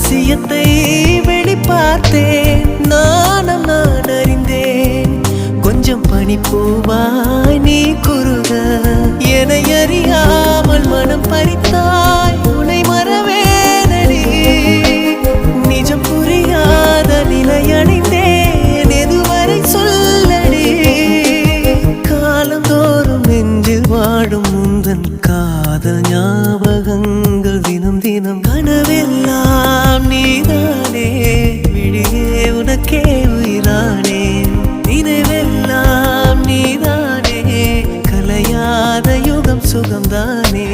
ரகசியத்தை வெளிப்பார்த்தேன். நானும் நான் அறிந்தேன். கொஞ்சம் பனிப்பூவாய் நீ குறுக என்னை அறியாமல் மனம் பறித்தாய். உன்னை மறவேனடி நிஜம் புரியாத நிலையடைந்தேன். எதுவரை சொல்லடி காலந்தோறும் நெஞ்சில் வாடும் முந்தன் காதல் ஞாபகங்கள் தினம் தினம் கனவெல்லாம் நீதானே. விழியே உனக்கே உயிரானே. நினைவெல்லாம் நீதானே. கலையாத யுகம் சுகம்தானே.